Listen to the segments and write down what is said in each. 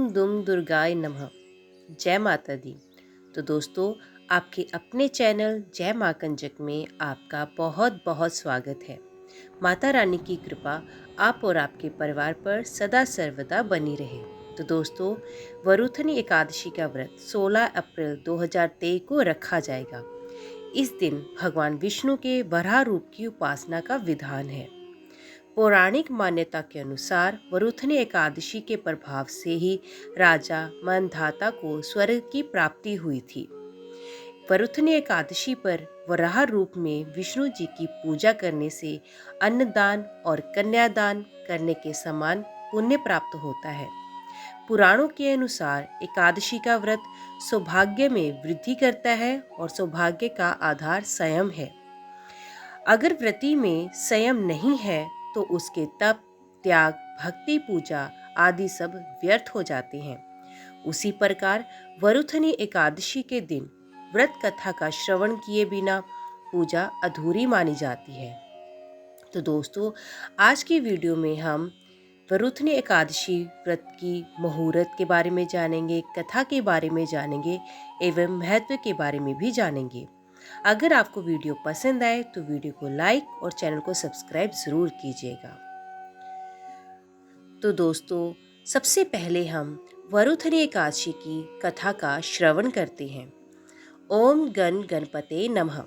ओम दुम दुर्गाय नमः। जय माता दी। तो दोस्तों, आपके अपने चैनल जय माँ कंजक में आपका बहुत बहुत स्वागत है। माता रानी की कृपा आप और आपके परिवार पर सदा सर्वदा बनी रहे। तो दोस्तों, वरुथनी एकादशी का व्रत 16 अप्रैल 2023 को रखा जाएगा। इस दिन भगवान विष्णु के वराह रूप की उपासना का विधान है। पौराणिक मान्यता के अनुसार वरुथनी एकादशी के प्रभाव से ही राजा मांधाता को स्वर्ग की प्राप्ति हुई थी। वरुथनी एकादशी पर वराह रूप में विष्णु जी की पूजा करने से अन्नदान और कन्यादान करने के समान पुण्य प्राप्त होता है। पुराणों के अनुसार एकादशी का व्रत सौभाग्य में वृद्धि करता है और सौभाग्य का आधार संयम है। अगर व्रती में संयम नहीं है तो उसके तप, त्याग, भक्ति, पूजा आदि सब व्यर्थ हो जाते हैं। उसी प्रकार वरुथनी एकादशी के दिन व्रत कथा का श्रवण किए बिना पूजा अधूरी मानी जाती है। तो दोस्तों, आज की वीडियो में हम वरुथनी एकादशी व्रत की मुहूर्त के बारे में जानेंगे, कथा के बारे में जानेंगे एवं महत्व के बारे में भी जानेंगे। अगर आपको वीडियो पसंद आए तो वीडियो को लाइक और चैनल को सब्सक्राइब जरूर कीजिएगा। तो दोस्तों, सबसे पहले हम वरुथनी एकादशी की कथा का श्रवण करते हैं। ओम गण गणपते नमः।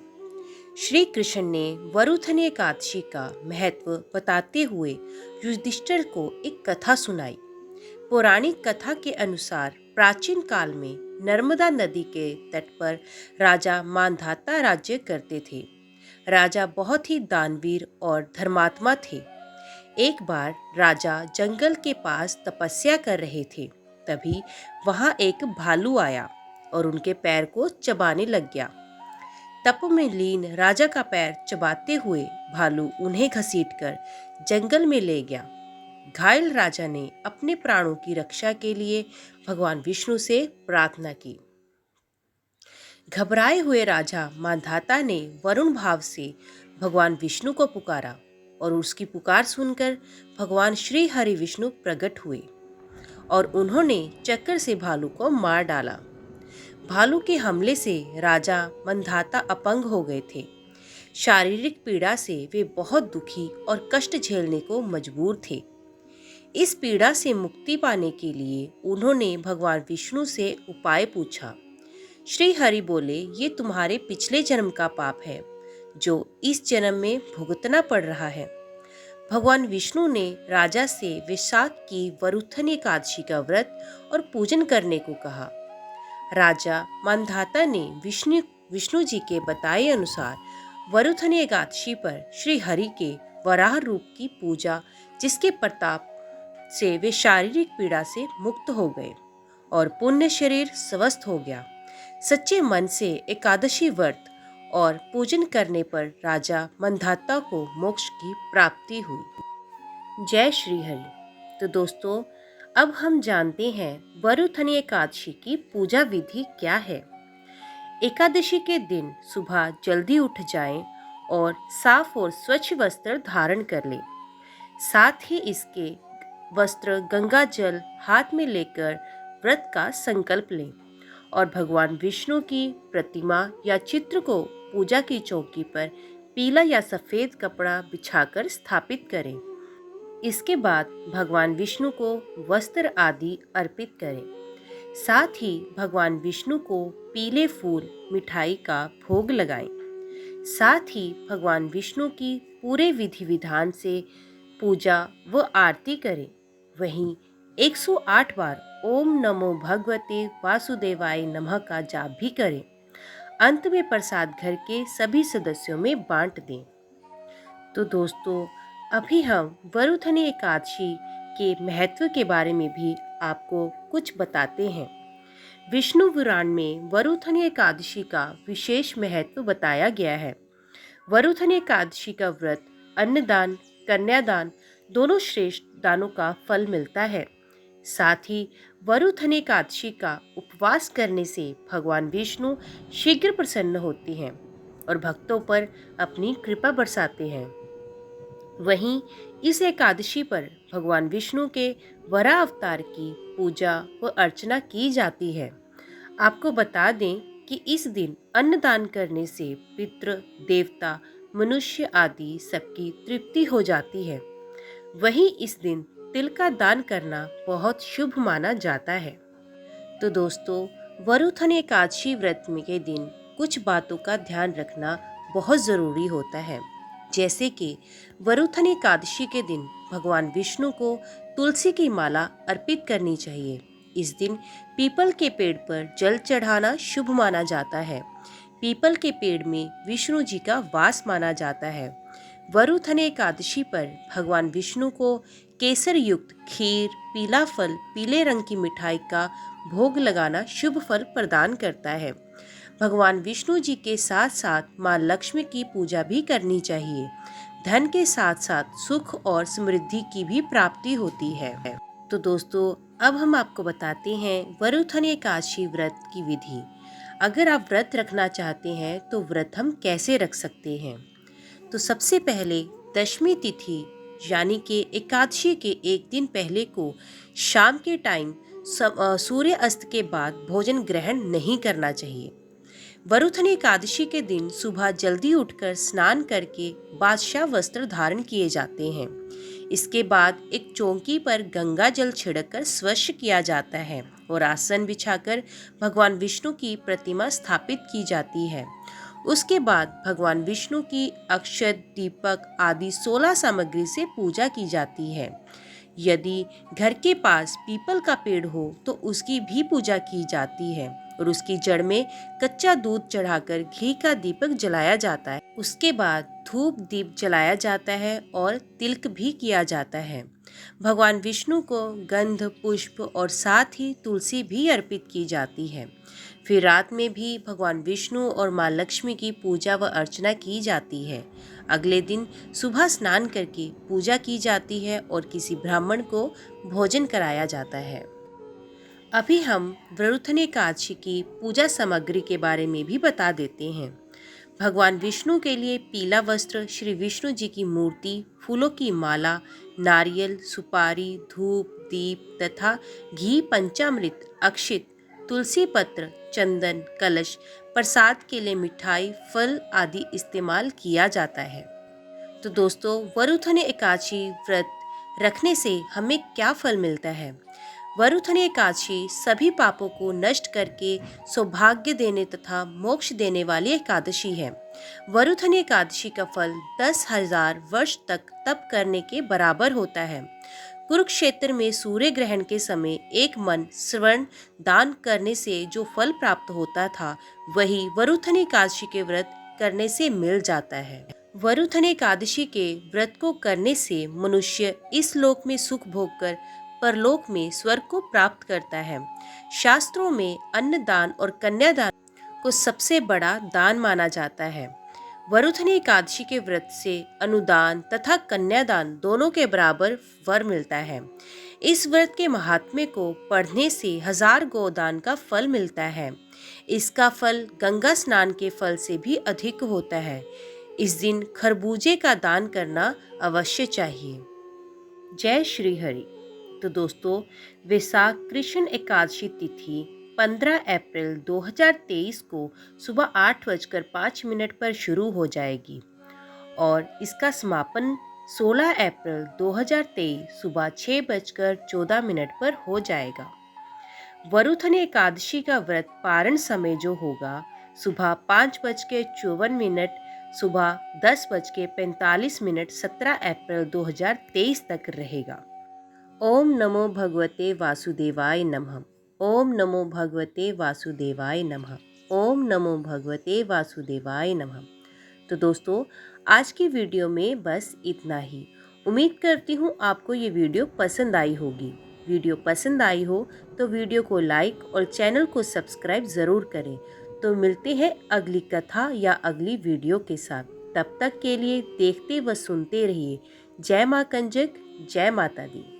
श्री कृष्ण ने वरुथनी एकादशी का महत्व बताते हुए युधिष्ठिर को एक कथा सुनाई। पौराणिक कथा के अनुसार प्राचीन काल में नर्मदा नदी के तट पर राजा मांधाता राज्य करते थे। राजा बहुत ही दानवीर और धर्मात्मा थे। एक बार राजा जंगल के पास तपस्या कर रहे थे। तभी वहां एक भालू आया और उनके पैर को चबाने लग गया। तप में लीन राजा का पैर चबाते हुए भालू उन्हें घसीटकर जंगल में ले गया। घायल राजा ने अपने प्राणों की रक्षा के लिए भगवान विष्णु से प्रार्थना की। घबराए हुए राजा मांधाता ने वरुण भाव से भगवान विष्णु को पुकारा और उसकी पुकार सुनकर भगवान श्री हरि विष्णु प्रकट हुए और उन्होंने चक्कर से भालू को मार डाला। भालू के हमले से राजा मांधाता अपंग हो गए थे। शारीरिक पीड़ा से वे बहुत दुखी और कष्ट झेलने को मजबूर थे। इस पीड़ा से मुक्ति पाने के लिए उन्होंने भगवान विष्णु से उपाय पूछा। श्री हरि बोले, ये तुम्हारे पिछले जन्म का पाप है जो इस जन्म में भुगतना पड़ रहा है। भगवान विष्णु ने राजा से वैशाख की वरुथनी एकादशी का व्रत और पूजन करने को कहा। राजा मांधाता ने विष्णु जी के बताए अनुसार वरुथनी एकादशी पर श्री हरि के वराह रूप की पूजा, जिसके प्रताप से वे शारीरिक पीड़ा से मुक्त हो गए और पुण्य शरीर स्वस्थ हो गया। सच्चे मन से एकादशी व्रत और पूजन करने पर राजा मांधाता को मोक्ष की प्राप्ति हुई। जय श्री हरि। तो दोस्तों, अब हम जानते हैं वरुथनी एकादशी की पूजा विधि क्या है। एकादशी के दिन सुबह जल्दी उठ जाएं और साफ और स्वच्छ वस्त्र धारण कर लें। साथ ही इसके वस्त्र गंगा जल हाथ में लेकर व्रत का संकल्प लें और भगवान विष्णु की प्रतिमा या चित्र को पूजा की चौकी पर पीला या सफेद कपड़ा बिछाकर स्थापित करें। इसके बाद भगवान विष्णु को वस्त्र आदि अर्पित करें। साथ ही भगवान विष्णु को पीले फूल, मिठाई का भोग लगाएं। साथ ही भगवान विष्णु की पूरे विधि विधान से पूजा व आरती करें। वहीं 108 बार ओम नमो भगवते वासुदेवाय नमः का जाप भी करें। अंत में प्रसाद घर के सभी सदस्यों में बांट दें। तो दोस्तों, अभी हम वरुथनी एकादशी के महत्व के बारे में भी आपको कुछ बताते हैं। विष्णु पुराण में वरुथनी एकादशी का विशेष महत्व बताया गया है। वरुथनी एकादशी का व्रत अन्नदान, कन्यादान दोनों श्रेष्ठ दानों का फल मिलता है। साथ ही वरुथनी एकादशी का उपवास करने से भगवान विष्णु शीघ्र प्रसन्न होते हैं और भक्तों पर अपनी कृपा बरसाते हैं। वहीं इस एकादशी पर भगवान विष्णु के वरा अवतार की पूजा व अर्चना की जाती है। आपको बता दें कि इस दिन अन्नदान करने से पितृ, देवता, मनुष्य आदि सबकी तृप्ति हो जाती है। वहीं इस दिन तिल का दान करना बहुत शुभ माना जाता है। तो दोस्तों, वरुथन एकादशी व्रत के दिन कुछ बातों का ध्यान रखना बहुत ज़रूरी होता है। जैसे कि वरुथन एकादशी के दिन भगवान विष्णु को तुलसी की माला अर्पित करनी चाहिए। इस दिन पीपल के पेड़ पर जल चढ़ाना शुभ माना जाता है। पीपल के पेड़ में विष्णु जी का वास माना जाता है। वरुथन एकादशी पर भगवान विष्णु को केसर युक्त खीर, पीला फल, पीले रंग की मिठाई का भोग लगाना शुभ फल प्रदान करता है। भगवान विष्णु जी के साथ साथ माँ लक्ष्मी की पूजा भी करनी चाहिए। धन के साथ साथ सुख और समृद्धि की भी प्राप्ति होती है। तो दोस्तों, अब हम आपको बताते हैं वरुथन एकादशी व्रत की विधि। अगर आप व्रत रखना चाहते हैं तो व्रत हम कैसे रख सकते हैं? तो सबसे पहले दशमी तिथि यानी कि एकादशी के एक दिन पहले को शाम के टाइम सूर्य अस्त के बाद भोजन ग्रहण नहीं करना चाहिए। वरुथन एकादशी के दिन सुबह जल्दी उठकर स्नान करके बादशाह वस्त्र धारण किए जाते हैं। इसके बाद एक चौकी पर गंगा जल छिड़ककर स्वच्छ किया जाता है और आसन बिछाकर भगवान विष्णु की प्रतिमा स्थापित की जाती है। उसके बाद भगवान विष्णु की अक्षत, दीपक आदि 16 सामग्री से पूजा की जाती है। यदि घर के पास पीपल का पेड़ हो तो उसकी भी पूजा की जाती है और उसकी जड़ में कच्चा दूध चढ़ाकर घी का दीपक जलाया जाता है। उसके बाद धूप दीप जलाया जाता है और तिलक भी किया जाता है। भगवान विष्णु को गंध, पुष्प और साथ ही तुलसी भी अर्पित की जाती है। फिर रात में भी भगवान विष्णु और माँ लक्ष्मी की पूजा व अर्चना की जाती है। अगले दिन सुबह स्नान करके पूजा की जाती है और किसी ब्राह्मण को भोजन कराया जाता है। अभी हम वरुथन एकादशी की पूजा सामग्री के बारे में भी बता देते हैं। भगवान विष्णु के लिए पीला वस्त्र, श्री विष्णु जी की मूर्ति, फूलों की माला, नारियल, सुपारी, धूप, दीप तथा घी, पंचामृत, अक्षित, तुलसी पत्र, चंदन, कलश, प्रसाद के लिए मिठाई, फल आदि इस्तेमाल किया जाता है। तो दोस्तों, वरुथन एकादशी व्रत रखने से हमें क्या फल मिलता है? वरुथन एकादशी सभी पापों को नष्ट करके सौभाग्य देने तथा मोक्ष देने वाली एकादशी है। वरुथन एकादशी का फल 10,000 वर्ष तक तप करने के बराबर होता है। कुरुक्षेत्र में सूर्य ग्रहण के समय एक मन स्वर्ण दान करने से जो फल प्राप्त होता था, वही वरुथन एकादशी के व्रत करने से मिल जाता है। वरुथन एकादशी के व्रत को करने से मनुष्य इस लोक में सुख भोगकर परलोक में स्वर्ग को प्राप्त करता है। शास्त्रों में अन्नदान और कन्यादान को सबसे बड़ा दान माना जाता है। वरुथन एकादशी के व्रत से अनुदान तथा कन्यादान दोनों के बराबर वर मिलता है। इस व्रत के महात्म्य को पढ़ने से 1000 गोदान का फल मिलता है। इसका फल गंगा स्नान के फल से भी अधिक होता है। इस दिन खरबूजे का दान करना अवश्य चाहिए। जय श्री हरि। तो दोस्तों, वैशाख कृष्ण एकादशी तिथि 15 अप्रैल 2023 को सुबह 8:05 पर शुरू हो जाएगी और इसका समापन 16 अप्रैल 2023 सुबह 6:14 पर हो जाएगा। वरुथन एकादशी का व्रत पारण समय जो होगा सुबह 5:54, सुबह 10:45 17 अप्रैल 2023 तक रहेगा। ओम नमो भगवते वासुदेवाय नमः। ओम नमो भगवते वासुदेवाय नमः। ओम नमो भगवते वासुदेवाय नमः। तो दोस्तों, आज की वीडियो में बस इतना ही। उम्मीद करती हूँ आपको ये वीडियो पसंद आई होगी। वीडियो पसंद आई हो तो वीडियो को लाइक और चैनल को सब्सक्राइब ज़रूर करें। तो मिलते हैं अगली कथा या अगली वीडियो के साथ। तब तक के लिए देखते व सुनते रहिए। जय माँ कंजक, जय माता दी।